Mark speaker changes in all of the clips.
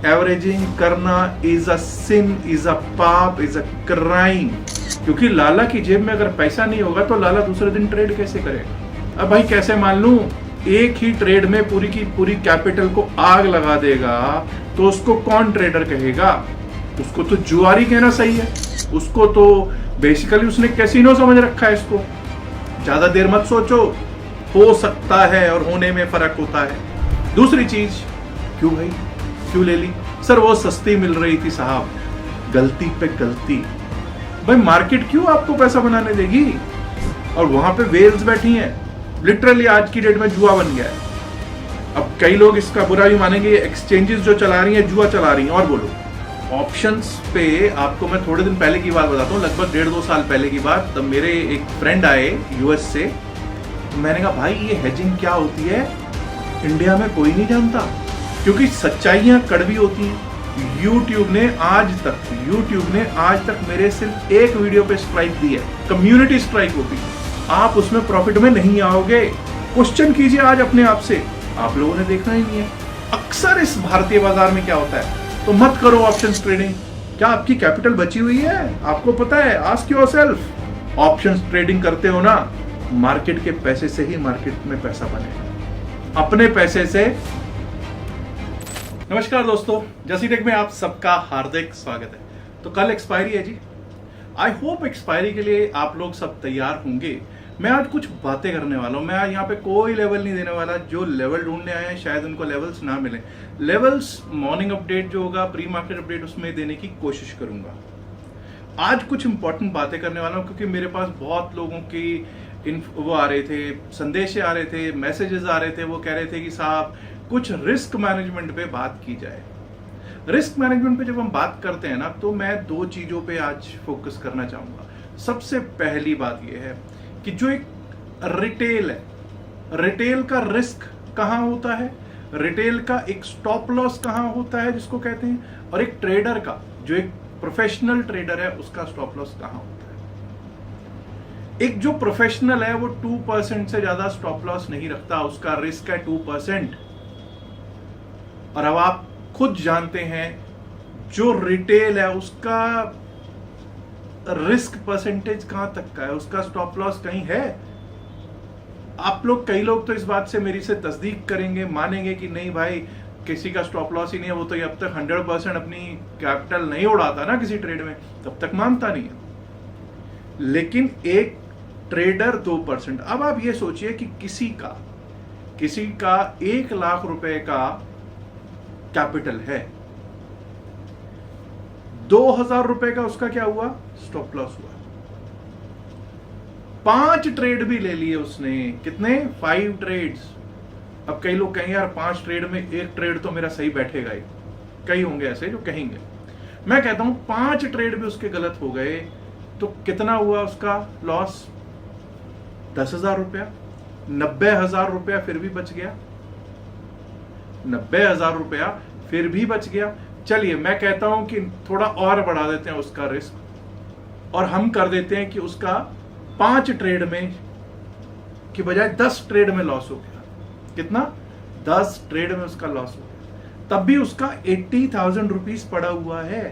Speaker 1: Averaging करना is a sin, is a पाप, is a crime. क्योंकि लाला की जेब में अगर पैसा नहीं होगा तो लाला दूसरे दिन ट्रेड कैसे करेगा? अब भाई कैसे मान लूं एक ही ट्रेड में पूरी की पूरी कैपिटल को आग लगा देगा, तो उसको कौन ट्रेडर कहेगा? उसको तो जुआरी कहना सही है। उसको तो बेसिकली उसने कैसीनो समझ रखा है इसको। ज्यादा देर मत सोचो, हो सकता है और होने में फर्क होता है। दूसरी चीज, क्यों भाई क्यों ले ली? सर वो सस्ती मिल रही थी साहब। गलती पे गलती। भाई मार्केट क्यों आपको पैसा बनाने देगी? और वहां पे वेल्स बैठी हैं। लिटरली आज की डेट में जुआ बन गया है। अब कई लोग इसका बुरा भी मानेंगे, एक्सचेंजेस जो चला रही हैं जुआ चला रही हैं। और बोलो, ऑप्शंस पे आपको मैं थोड़े दिन पहले की बात बताता हूँ, लगभग 1.5-2 साल पहले की बात। तब मेरे एक फ्रेंड आए यूएस से। मैंने कहा भाई ये हेजिंग क्या होती है, इंडिया में कोई नहीं जानता, क्योंकि सच्चाइयां कड़वी होती हैं। YouTube ने आज तक मेरे सिर्फ एक वीडियो पे स्ट्राइक दी है, कम्युनिटी स्ट्राइक होती है। आप उसमें प्रॉफिट में नहीं आओगे। क्वेश्चन कीजिए आज अपने आप से, आप लोगों ने देखना ही नहीं है। अक्सर इस भारतीय बाजार में क्या होता है, तो मत करो ऑप्शंस ट्रेडिंग। क्या आपकी कैपिटल बची हुई है? आपको पता है? Ask yourself. ऑप्शंस ट्रेडिंग करते हो ना, मार्केट के पैसे से ही मार्केट में पैसा बनेगा, अपने पैसे से। नमस्कार दोस्तों, जसी टेक में आप सबका हार्दिक स्वागत है। तो कल एक्सपायरी है जी। आई होप एक्सपायरी के लिए आप लोग सब तैयार होंगे। मैं आज कुछ बातें करने वाला हूं। मैं आज यहाँ पे कोई लेवल नहीं देने वाला। जो लेवल ढूंढने आए हैं शायद उनको लेवल्स ना मिले। लेवल्स मॉर्निंग अपडेट जो होगा, प्री मार्केट अपडेट, उसमें देने की कोशिश करूंगा। आज कुछ इंपॉर्टेंट बातें करने वाला हूं, क्योंकि मेरे पास बहुत लोगों की वो आ रहे थे, संदेश आ रहे थे, मैसेजेस आ रहे थे। वो कह रहे थे कि साहब कुछ रिस्क मैनेजमेंट पे बात की जाए। रिस्क मैनेजमेंट पे जब हम बात करते हैं ना, तो मैं दो चीजों पे आज फोकस करना चाहूंगा। सबसे पहली बात यह है कि जो एक रिटेल है, रिटेल का रिस्क कहां होता है, रिटेल का एक स्टॉप लॉस कहां होता है जिसको कहते हैं, और एक ट्रेडर का, जो एक प्रोफेशनल ट्रेडर है, उसका स्टॉप लॉस कहां होता है। एक जो प्रोफेशनल है वो 2% से ज्यादा स्टॉप लॉस नहीं रखता, उसका रिस्क है 2%। और अब आप खुद जानते हैं जो रिटेल है उसका रिस्क परसेंटेज कहां तक का है, उसका स्टॉप लॉस कहीं है। आप लोग, कई लोग तो इस बात से मेरी से तस्दीक करेंगे, मानेंगे कि नहीं भाई किसी का स्टॉप लॉस ही नहीं है, वो तो अब तक 100% अपनी कैपिटल नहीं उड़ाता ना किसी ट्रेड में, तब तक मानता नहीं है। लेकिन एक ट्रेडर 2%। अब आप ये सोचिए कि किसी का 1 लाख रुपए का कैपिटल है, 2000 रुपए का उसका क्या हुआ, स्टॉप लॉस हुआ। 5 ट्रेड भी ले लिए उसने। कितने? 5 ट्रेड्स। अब कई लोग कहेंगे यार 5 ट्रेड में एक ट्रेड तो मेरा सही बैठेगा ही। कई होंगे ऐसे जो कहेंगे। मैं कहता हूं 5 ट्रेड भी उसके गलत हो गए तो कितना हुआ उसका लॉस? 10,000 रुपया। 90,000 रुपया फिर भी बच गया। 90,000 रुपया फिर भी बच गया। चलिए मैं कहता हूं कि थोड़ा और बढ़ा देते हैं उसका रिस्क, और हम कर देते हैं कि उसका 5 ट्रेड में की बजाय 10 ट्रेड में लॉस हो गया। कितना? 10 ट्रेड में उसका लॉस हो गया, तब भी उसका 80,000 रुपीज पड़ा हुआ है।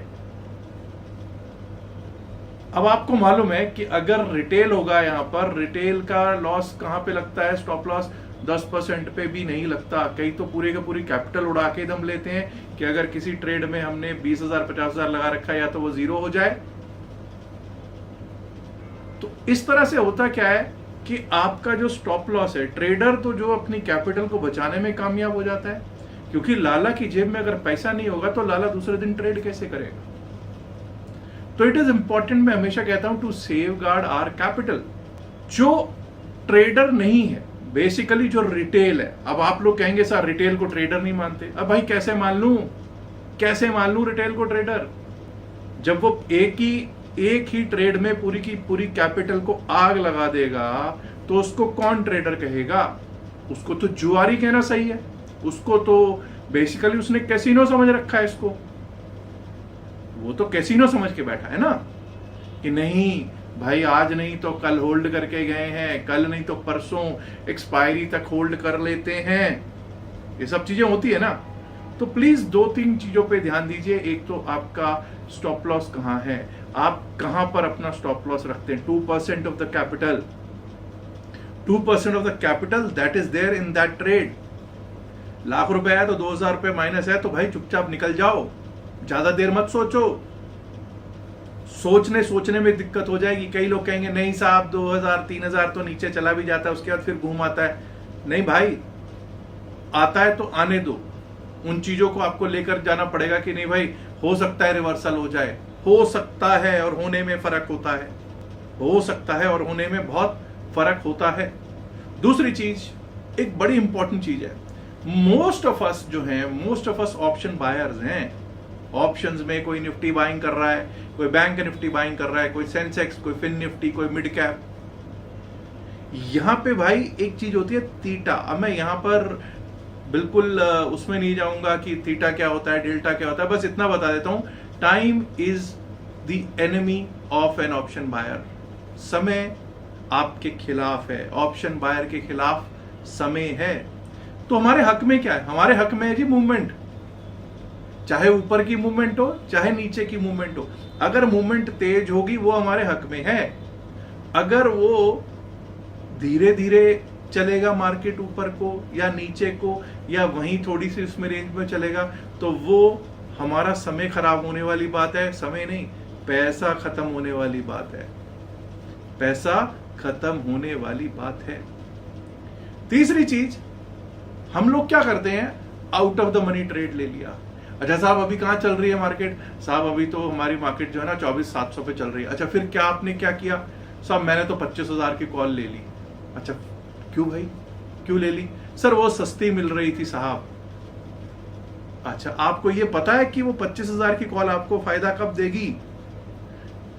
Speaker 1: अब आपको मालूम है कि अगर रिटेल होगा, यहां पर रिटेल का लॉस कहां पे लगता है, स्टॉप लॉस 10% पे भी नहीं लगता। कई तो पूरे का पूरी कैपिटल उड़ा के दम लेते हैं कि अगर किसी ट्रेड में हमने 20,000 50,000 लगा रखा है या तो वो जीरो हो जाए। तो इस तरह से होता क्या है कि आपका जो स्टॉप लॉस है, ट्रेडर तो जो अपनी कैपिटल को बचाने में कामयाब हो जाता है, क्योंकि लाला की जेब में अगर पैसा नहीं होगा तो लाला दूसरे दिन ट्रेड कैसे करेगा। तो इट इज इंपॉर्टेंट, मैं हमेशा कहता हूं, to safeguard our capital. जो ट्रेडर नहीं है, बेसिकली जो रिटेल है। अब आप लोग कहेंगे सर रिटेल को ट्रेडर नहीं मानते। अब भाई कैसे मान लूं रिटेल को ट्रेडर, जब वो एक ही ट्रेड में पूरी की पूरी कैपिटल को आग लगा देगा, तो उसको कौन ट्रेडर कहेगा? उसको तो जुआरी कहना सही है। उसको तो बेसिकली उसने कैसीनो समझ रखा है इसको। वो तो कैसीनो समझ के बैठा है ना, कि नहीं भाई आज नहीं तो कल होल्ड करके गए हैं, कल नहीं तो परसों एक्सपायरी तक होल्ड कर लेते हैं। ये सब चीजें होती है ना। तो प्लीज 2-3 चीजों पे ध्यान दीजिए। एक तो आपका स्टॉप लॉस कहाँ है, आप कहां पर अपना स्टॉप लॉस रखते हैं। 2% of the capital, 2% of the capital that is there in that trade. Lakh रुपए है तो 2000 रुपए माइनस है, तो भाई चुपचाप निकल जाओ, ज्यादा देर मत सोचो। सोचने में दिक्कत हो जाएगी। कई लोग कहेंगे नहीं साहब 2000-3000 तो नीचे चला भी जाता है, उसके बाद फिर घूम आता है। नहीं भाई, आता है तो आने दो। उन चीजों को आपको लेकर जाना पड़ेगा कि नहीं भाई, हो सकता है रिवर्सल हो जाए, हो सकता है, और होने में फर्क होता है। हो सकता है और होने में बहुत फर्क होता है। दूसरी चीज, एक बड़ी इंपॉर्टेंट चीज है, मोस्ट ऑफ अस जो हैं, most of us option buyers हैं। ऑप्शंस में कोई निफ्टी बाइंग कर रहा है, कोई बैंक निफ्टी बाइंग कर रहा है, कोई सेंसेक्स, कोई फिन निफ्टी, कोई मिड कैप। यहां पे भाई एक चीज होती है थीटा। अब मैं यहां पर बिल्कुल उसमें नहीं जाऊंगा कि थीटा क्या होता है, डेल्टा क्या होता है, बस इतना बता देता हूं, time is the enemy of an option buyer. समय आपके खिलाफ है, ऑप्शन बायर के खिलाफ समय है। तो हमारे हक में क्या है? हमारे हक में है जी मूवमेंट, चाहे ऊपर की मूवमेंट हो चाहे नीचे की मूवमेंट हो। अगर मूवमेंट तेज होगी वो हमारे हक में है। अगर वो धीरे धीरे चलेगा मार्केट ऊपर को या नीचे को, या वहीं थोड़ी सी उसमें रेंज में चलेगा, तो वो हमारा समय खराब होने वाली बात है। समय नहीं, पैसा खत्म होने वाली बात है। पैसा खत्म होने वाली बात है। तीसरी चीज, हम लोग क्या करते हैं, out of the money trade ले लिया। अच्छा साहब अभी कहां चल रही है मार्केट? साहब अभी तो हमारी मार्केट जो है ना 24,700 पे चल रही है। अच्छा फिर क्या आपने क्या किया? साहब मैंने तो 25,000 की कॉल ले ली। अच्छा क्यों भाई, क्यों ले ली? सर वो सस्ती मिल रही थी साहब। अच्छा आपको ये पता है कि वो 25,000 की कॉल आपको फायदा कब देगी?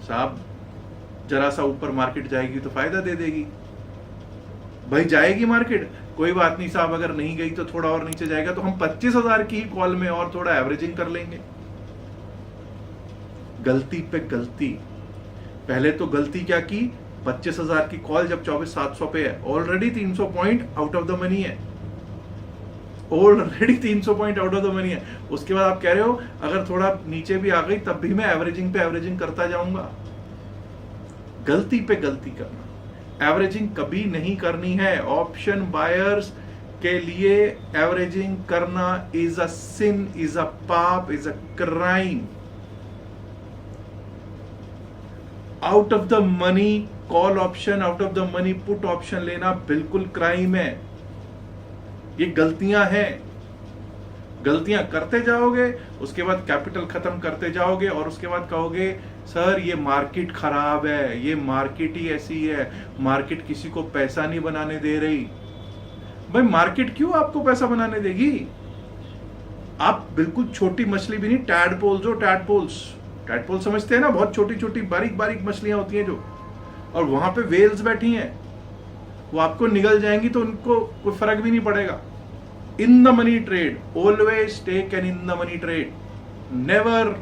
Speaker 1: साहब जरा सा ऊपर मार्केट जाएगी तो फायदा दे देगी। भाई जाएगी मार्केट, कोई बात नहीं साहब, अगर नहीं गई तो थोड़ा और नीचे जाएगा, तो हम 25,000 की ही कॉल में और थोड़ा एवरेजिंग कर लेंगे। गलती पे गलती। पहले तो गलती क्या की, 25,000 की कॉल जब 24,700 पे है, already 300 point out of the money है। Already 300 point out of the money है। उसके बाद आप कह रहे हो अगर थोड़ा नीचे भी आ गई तब भी मैं एवरेजिंग पे एवरेजिंग करता जाऊंगा। गलती पे गलती करना, एवरेजिंग कभी नहीं करनी है। ऑप्शन बायर्स के लिए एवरेजिंग करना is a sin, is a पाप, is a crime. Out of the money call option, out of the money put option लेना बिल्कुल क्राइम है। ये गलतियां हैं। गलतियां करते जाओगे, उसके बाद कैपिटल खत्म करते जाओगे, और उसके बाद कहोगे सर ये मार्केट खराब है, ये मार्केट ही ऐसी है, मार्केट किसी को पैसा नहीं बनाने दे रही। भाई मार्केट क्यों आपको पैसा बनाने देगी? आप बिल्कुल छोटी मछली भी नहीं, टैडपोल्स हो, टैडपोल्स। टैडपोल समझते हैं ना, बहुत छोटी छोटी बारीक बारीक मछलियां होती हैं जो, और वहां पे वेल्स बैठी हैं, वो आपको निगल जाएंगी तो उनको कोई फर्क भी नहीं पड़ेगा। In the money trade, always take an in the money trade, never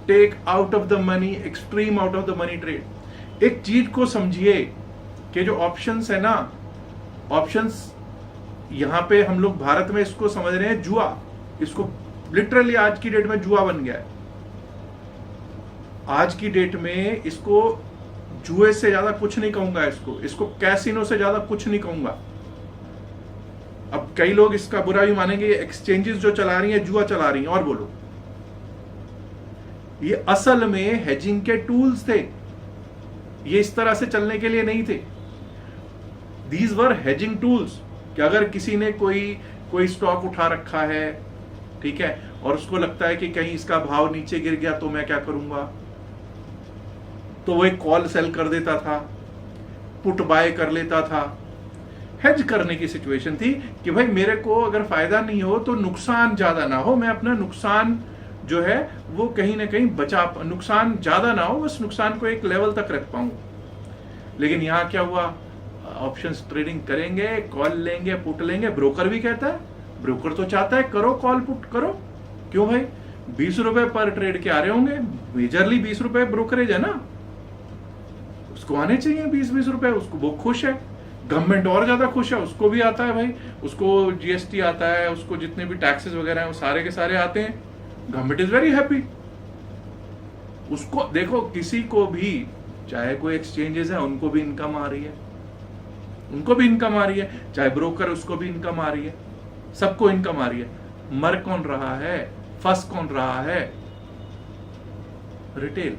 Speaker 1: take out of the money, extreme out of the money trade. एक चीज को समझिए कि जो ऑप्शंस है ना, ऑप्शंस यहां पे हम लोग भारत में इसको समझ रहे हैं जुआ। इसको लिटरली आज की डेट में जुआ बन गया है। आज की डेट में इसको जुए से ज्यादा कुछ नहीं कहूंगा, इसको कैसीनो से ज्यादा कुछ नहीं कहूंगा। अब कई लोग इसका बुरा भी मानेंगे, ये एक्सचेंजेस जो चला रही हैं जुआ चला रही हैं। और बोलो, ये असल में हेजिंग के टूल्स थे, ये इस तरह से चलने के लिए नहीं थे। दीज वर हेजिंग टूल्स कि अगर किसी ने कोई स्टॉक उठा रखा है, ठीक है, और उसको लगता है कि कहीं इसका भाव नीचे गिर गया तो मैं क्या करूंगा, तो वो एक कॉल सेल कर देता था, पुट बाय कर लेता था। हेज करने की सिचुएशन थी कि भाई मेरे को अगर फायदा नहीं हो तो नुकसान ज्यादा ना हो, मैं अपना नुकसान जो है वो कहीं ना कहीं बचा, नुकसान ज्यादा ना हो, बस नुकसान को एक लेवल तक रख पाऊं। लेकिन यहां क्या हुआ, ऑप्शंस ट्रेडिंग करेंगे, कॉल लेंगे, पुट लेंगे। ब्रोकर भी कहता है, ब्रोकर तो चाहता है करो कॉल पुट करो। क्यों भाई, 20 रुपए पर ट्रेड के आ रहे होंगे, मेजरली 20 रुपए ब्रोकरेज है ना, उसको आने चाहिए 20-20 रुपए, उसको वो खुश है। गवर्नमेंट और ज्यादा खुश है, उसको भी आता है भाई, उसको जीएसटी आता है, उसको जितने भी टैक्सेस वगैरह हैं वो सारे के सारे आते हैं। Government is very happy. उसको देखो, किसी को भी, चाहे कोई एक्सचेंजेस है उनको भी इनकम आ रही है, उनको भी इनकम आ रही है, चाहे ब्रोकर उसको भी इनकम आ रही है, सबको इनकम आ रही है। मर कौन रहा है, फंस कौन रहा है? रिटेल।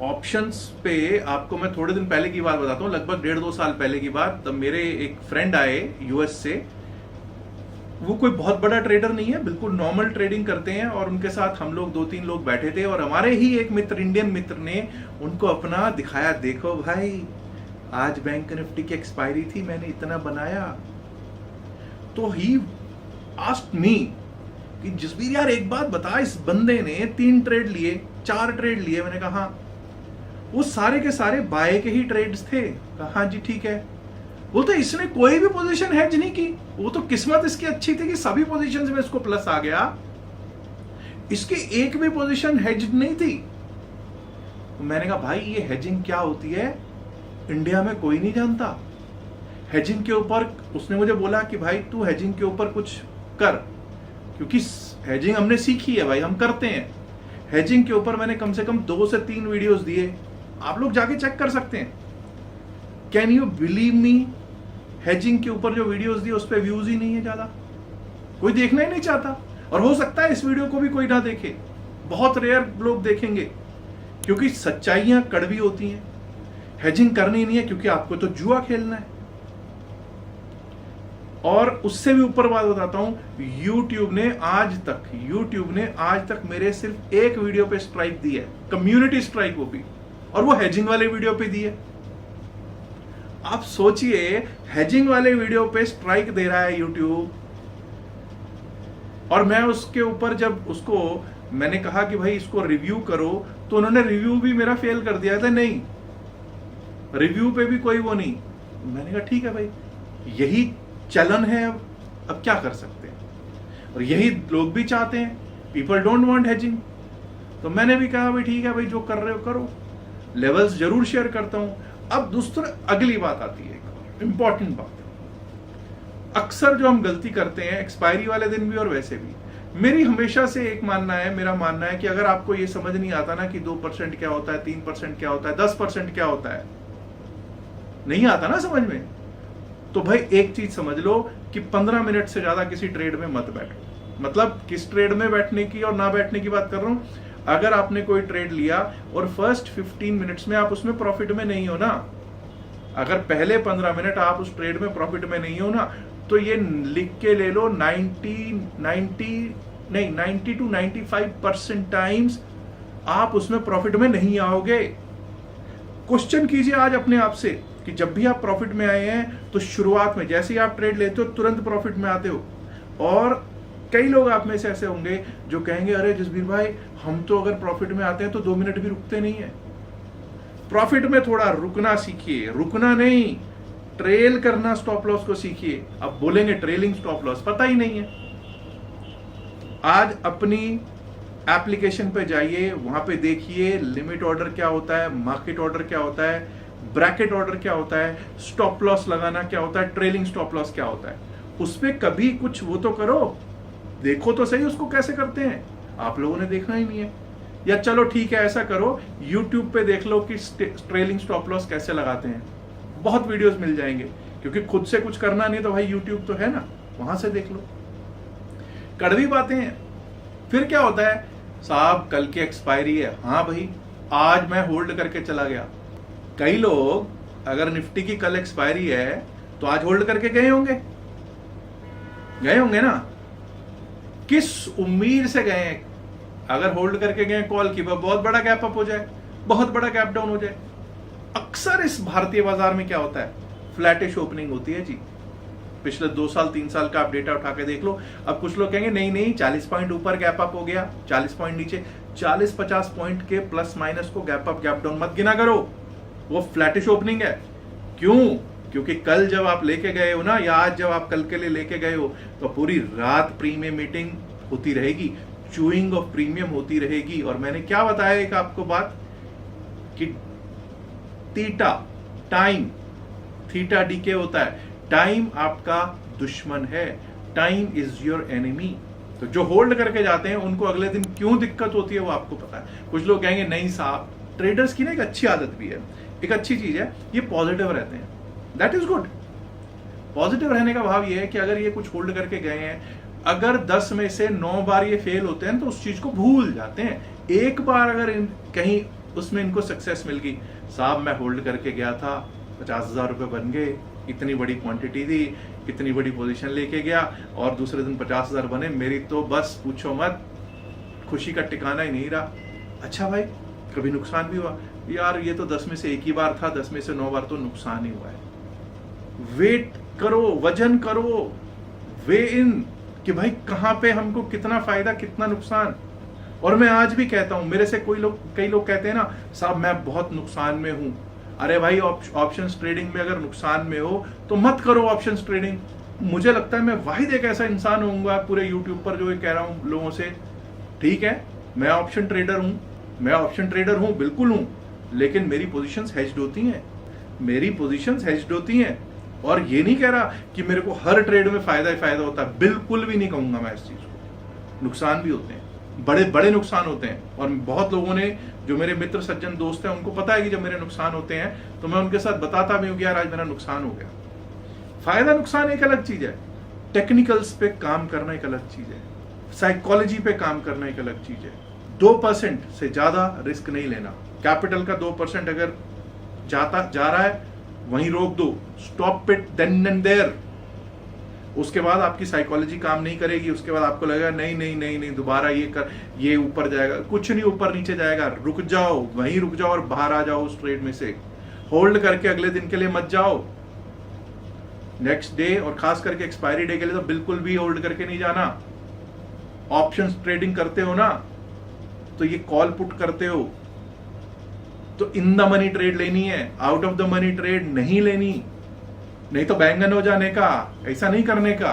Speaker 1: ऑप्शंस पे आपको मैं थोड़े दिन पहले की बात बताता हूं, लगभग 1.5-2 साल पहले की बात। तब मेरे एक फ्रेंड आए यूएस से, वो कोई बहुत बड़ा ट्रेडर नहीं है, बिल्कुल नॉर्मल ट्रेडिंग करते हैं, और उनके साथ हम लोग 2-3 लोग बैठे थे, और हमारे ही एक मित्र, इंडियन मित्र ने उनको अपना दिखाया, देखो भाई आज बैंक निफ्टी की एक्सपायरी थी, मैंने इतना बनाया। तो ही आस्क्ड मी कि जसबीर यार एक बात बता, इस बंदे ने 3 ट्रेड लिए, 4 ट्रेड लिए। मैंने कहा हाँ। वो सारे के सारे बाय के ही ट्रेड्स थे। कहा हाँ जी ठीक है। वो तो इसने कोई भी पोजीशन हेज नहीं की, वो तो किस्मत इसकी अच्छी थी कि सभी पोजीशंस में इसको प्लस आ गया, इसकी एक भी पोजीशन हेज नहीं थी। तो मैंने कहा भाई ये हेजिंग क्या होती है, इंडिया में कोई नहीं जानता। हेजिंग के ऊपर उसने मुझे बोला कि भाई तू हेजिंग के ऊपर कुछ कर, क्योंकि हेजिंग हमने सीखी है भाई, हम करते हैं। हेजिंग के ऊपर मैंने कम से कम 2 से 3 वीडियोस दिए, आप लोग जाके चेक कर सकते हैं। Can you believe me, hedging के ऊपर जो वीडियोस दिए उस पर व्यूज ही नहीं है ज्यादा, कोई देखना ही नहीं चाहता। और हो सकता है इस वीडियो को भी कोई ना देखे, बहुत रेयर लोग देखेंगे, क्योंकि सच्चाइयां कड़वी होती हैं। हेजिंग करनी नहीं है क्योंकि आपको तो जुआ खेलना है। और उससे भी ऊपर बात बताता हूं, YouTube ने आज तक मेरे सिर्फ एक वीडियो पे स्ट्राइक दी है, कम्युनिटी स्ट्राइक, वो भी, और वो हेजिंग वाले वीडियो पे दी है। आप सोचिए, हेजिंग वाले वीडियो पे स्ट्राइक दे रहा है YouTube, और मैं उसके ऊपर जब उसको मैंने कहा कि भाई इसको रिव्यू करो, तो उन्होंने रिव्यू भी मेरा फेल कर दिया था। नहीं, रिव्यू पे भी कोई वो नहीं। मैंने कहा ठीक है भाई, यही चलन है, अब क्या कर सकते हैं, और यही लोग भी चाहते हैं, पीपल डोंट वांट हेजिंग। तो मैंने भी कहा भाई ठीक है भाई, जो कर रहे हो करो, लेवल्स जरूर शेयर करता हूं। अब दूसरा अगली बात आती है, इंपॉर्टेंट बात। अक्सर जो हम गलती करते हैं, एक्सपायरी वाले दिन भी और वैसे भी, मेरी हमेशा से एक मानना है, मेरा मानना है कि अगर आपको ये समझ नहीं आता ना कि 2% क्या होता है, 3% क्या होता है, 10% क्या होता है, नहीं आता ना समझ में, तो भाई एक चीज समझ लो कि 15 मिनट से ज्यादा किसी ट्रेड में मत बैठो। मतलब किस ट्रेड में बैठने की और ना बैठने की बात कर रहा हूं। अगर आपने कोई ट्रेड लिया और फर्स्ट 15 मिनट्स में आप उसमें प्रॉफिट में नहीं हो ना, अगर पहले 15 मिनट आप उस ट्रेड में प्रॉफिट में नहीं हो ना, तो ये लिख के ले लो 90 to 95% टाइम्स आप उसमें प्रॉफिट में नहीं आओगे। क्वेश्चन कीजिए आज अपने आप से कि जब भी आप प्रॉफिट में आए हैं तो शुरुआत में जैसे ही आप ट्रेड लेते हो तुरंत प्रॉफिट में आते हो। और कई लोग आप में से ऐसे होंगे जो कहेंगे अरे जसबीर भाई हम तो अगर प्रॉफिट में आते हैं तो 2 मिनट भी रुकते नहीं है। प्रॉफिट में थोड़ा रुकना सीखिए, रुकना नहीं, ट्रेल करना स्टॉप लॉस को सीखिए। अब बोलेंगे ट्रेलिंग स्टॉप लॉस, पता ही नहीं है। आज अपनी एप्लीकेशन पे जाइए, वहां पे देखिए लिमिट ऑर्डर क्या होता है, मार्केट ऑर्डर क्या होता है, ब्रैकेट ऑर्डर क्या होता है, स्टॉप लॉस लगाना क्या होता है, ट्रेलिंग स्टॉप लॉस क्या होता है। उस पे कभी कुछ वो तो करो, देखो तो सही उसको कैसे करते हैं। आप लोगों ने देखना ही नहीं है। या चलो ठीक है ऐसा करो, YouTube पे देख लो कि ट्रेलिंग स्टॉप लॉस कैसे लगाते हैं, बहुत वीडियोस मिल जाएंगे। क्योंकि खुद से कुछ करना नहीं तो भाई YouTube तो है ना, वहां से देख लो। कड़वी बातें हैं। फिर क्या होता है, साहब कल की एक्सपायरी है, हाँ भाई आज मैं होल्ड करके चला गया। कई लोग अगर निफ्टी की कल एक्सपायरी है तो आज होल्ड करके गए होंगे ना, किस उम्मीद से गए। अगर होल्ड करके गए कॉल की बहुत बड़ा गैप अप हो जाए, बहुत बड़ा गैप डाउन हो जाए। अक्सर इस भारतीय बाजार में क्या होता है, फ्लैटिश ओपनिंग होती है जी। पिछले 2 साल 3 साल का आप डेटा उठा के देख लो। अब कुछ लोग कहेंगे नहीं 40 पॉइंट ऊपर गैप अप हो गया, 40 पॉइंट नीचे, 40-50 पॉइंट के प्लस माइनस को गैप अप गैप डाउन मत गिना करो, वो फ्लैटिश ओपनिंग है। क्यों? क्योंकि कल जब आप लेके गए हो ना, या आज जब आप कल के लिए लेके गए हो, तो पूरी रात प्रीमियम मीटिंग होती रहेगी, चूइंग ऑफ प्रीमियम होती रहेगी। और मैंने क्या बताया एक आपको बात कि थीटा डीके होता है। टाइम आपका दुश्मन है, टाइम इज योर एनिमी। तो जो होल्ड करके जाते हैं उनको अगले दिन क्यों दिक्कत होती है वो आपको पता है। कुछ लोग कहेंगे नहीं साहब, ट्रेडर्स की ना एक अच्छी आदत भी है, एक अच्छी चीज है, ये पॉजिटिव रहते हैं। That is good. पॉजिटिव रहने का भाव ये है कि अगर ये कुछ होल्ड करके गए हैं, अगर 10 में से 9 बार ये फेल होते हैं तो उस चीज को भूल जाते हैं। एक बार अगर कहीं उसमें इनको सक्सेस मिल गई, साहब मैं होल्ड करके गया था, 50,000 रुपए बन गए, इतनी बड़ी क्वांटिटी थी, इतनी बड़ी पोजीशन लेके गया और दूसरे दिन 50,000 बने, मेरी तो बस पूछो मत, खुशी का ठिकाना ही नहीं रहा। अच्छा भाई, कभी नुकसान भी हुआ? यार ये तो 10 में से एक ही बार था, 10 में से 9 बार तो नुकसान ही हुआ है। वेट करो, वजन करो, वे इन कि भाई कहां पे हमको कितना फायदा कितना नुकसान। और मैं आज भी कहता हूं, मेरे से कई लोग कहते हैं ना साहब मैं बहुत नुकसान में हूं। अरे भाई, ऑप्शंस ट्रेडिंग में अगर नुकसान में हो तो मत करो ऑप्शंस ट्रेडिंग। मुझे लगता है मैं वाहिद एक ऐसा इंसान होऊंगा पूरे यूट्यूब पर जो ये कह रहा हूं लोगों से, ठीक है मैं ऑप्शन ट्रेडर हूं, मैं ऑप्शन ट्रेडर हूं, बिल्कुल हूं, लेकिन मेरी पोजीशंस हेज्ड होती हैं, मेरी पोजीशंस हेज्ड होती हैं। और ये नहीं कह रहा कि मेरे को हर ट्रेड में फायदा ही फायदा होता है, बिल्कुल भी नहीं कहूंगा मैं इस चीज को। नुकसान भी होते हैं, बड़े बड़े नुकसान होते हैं। और बहुत लोगों ने, जो मेरे मित्र सज्जन दोस्त हैं, उनको पता है कि जब मेरे नुकसान होते हैं तो मैं उनके साथ बताता भी हूं कि यार आज मेरा नुकसान हो गया। फायदा नुकसान एक अलग चीज है, टेक्निकल्स पे काम करना एक अलग चीज है, साइकोलॉजी पे काम करना एक अलग चीज है। 2% से ज्यादा रिस्क नहीं लेना। कैपिटल का 2% अगर जा रहा है वहीं रोक दो, stop it then and there. उसके बाद आपकी साइकोलॉजी काम नहीं करेगी, उसके बाद आपको लगेगा नहीं नहीं नहीं नहीं दोबारा ये ऊपर जाएगा, कुछ नहीं ऊपर नीचे जाएगा। रुक जाओ, वहीं रुक जाओ और बाहर आ जाओ उस ट्रेड में से। होल्ड करके अगले दिन के लिए मत जाओ, नेक्स्ट डे और खास करके एक्सपायरी डे के लिए तो बिल्कुल भी होल्ड करके नहीं जाना। ऑप्शंस ट्रेडिंग करते हो ना, तो ये कॉल पुट करते हो तो इन द मनी ट्रेड लेनी है, out of the money trade नहीं लेनी, नहीं तो बैंगन हो जाने का। ऐसा नहीं करने का।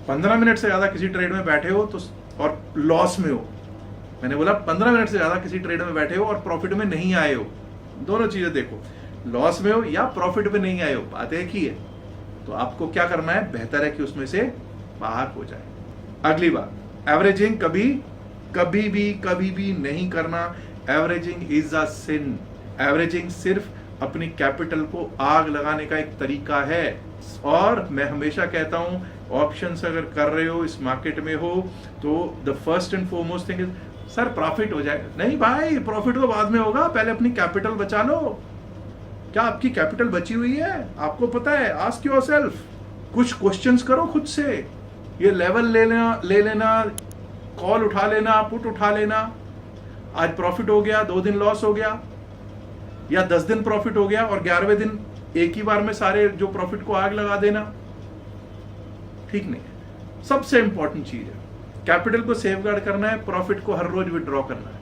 Speaker 1: 15 मिनट से ज्यादा किसी ट्रेड में बैठे हो तो और लॉस में हो, मैंने बोला 15 मिनट से ज्यादा किसी ट्रेड में बैठे हो और प्रॉफिट में नहीं आए हो, दोनों चीजें देखो, लॉस में हो या प्रॉफिट में नहीं आए हो, बात एक ही है। तो आपको क्या करना है, बेहतर है कि उसमें से बाहर हो जाए। अगली बात, एवरेजिंग कभी भी नहीं करना। Averaging is a sin. Averaging सिर्फ अपनी कैपिटल को आग लगाने का एक तरीका है। और मैं हमेशा कहता हूं, ऑप्शंस अगर कर रहे हो, इस मार्केट में हो, तो the first and foremost thing is sir profit हो जाएगा। नहीं भाई, प्रॉफिट तो बाद में होगा, पहले अपनी कैपिटल बचा लो। क्या आपकी कैपिटल बची हुई है? आपको पता है? आस्क योरसेल्फ, कुछ क्वेश्चंस करो खुद से। ये लेवल ले लेना, कॉल उठा लेना, पुट उठा लेना, आज प्रॉफिट हो गया, 2 दिन लॉस हो गया, या 10 दिन प्रॉफिट हो गया और 11वें दिन एक ही बार में सारे जो प्रॉफिट को आग लगा देना, ठीक नहीं है। सबसे इंपॉर्टेंट चीज है, कैपिटल को सेफगार्ड करना है, प्रॉफिट को हर रोज विड्रॉ करना है।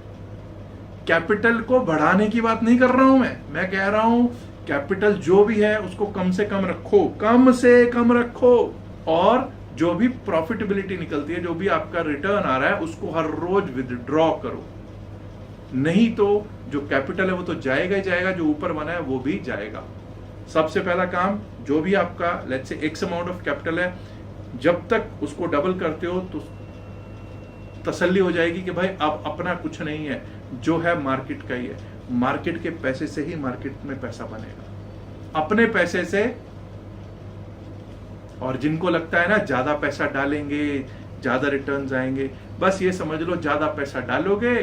Speaker 1: कैपिटल को बढ़ाने की बात नहीं कर रहा हूं मैं कह रहा हूं कैपिटल जो भी है उसको कम से कम रखो, कम से कम रखो। और जो भी प्रॉफिटेबिलिटी निकलती है, जो भी आपका रिटर्न आ रहा है, उसको हर रोज विदड्रॉ करो। नहीं तो जो कैपिटल है वो तो जाएगा ही जाएगा, जो ऊपर बना है वो भी जाएगा। सबसे पहला काम, जो भी आपका let's say x amount of capital है, जब तक उसको डबल करते हो तो तसल्ली हो जाएगी कि भाई अब अपना कुछ नहीं है, जो है मार्केट का ही है। मार्केट के पैसे से ही मार्केट में पैसा बनेगा, अपने पैसे से। और जिनको लगता है ना ज्यादा पैसा डालेंगे ज्यादा रिटर्न्स आएंगे, बस ये समझ लो ज्यादा पैसा डालोगे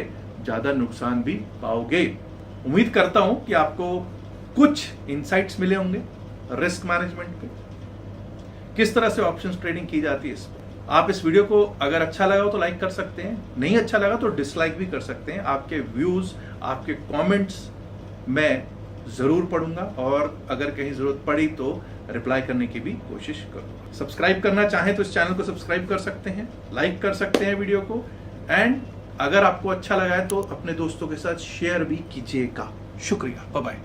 Speaker 1: ज्यादा नुकसान भी पाओगे। उम्मीद करता हूं कि आपको कुछ इंसाइट्स मिले होंगे रिस्क मैनेजमेंट पे, किस तरह से ऑप्शंस ट्रेडिंग की जाती है इस पे। आप इस वीडियो को अगर अच्छा लगा हो तो लाइक कर सकते हैं, नहीं अच्छा लगा तो डिसलाइक भी कर सकते हैं। आपके व्यूज, आपके कमेंट्स मैं जरूर पढ़ूंगा और अगर कहीं जरूरत पड़ी तो रिप्लाई करने की भी कोशिश करूंगा। सब्सक्राइब करना चाहें तो इस चैनल को सब्सक्राइब कर सकते हैं, लाइक कर सकते हैं वीडियो को, एंड अगर आपको अच्छा लगा है तो अपने दोस्तों के साथ शेयर भी कीजिएगा। शुक्रिया, बाय बाय।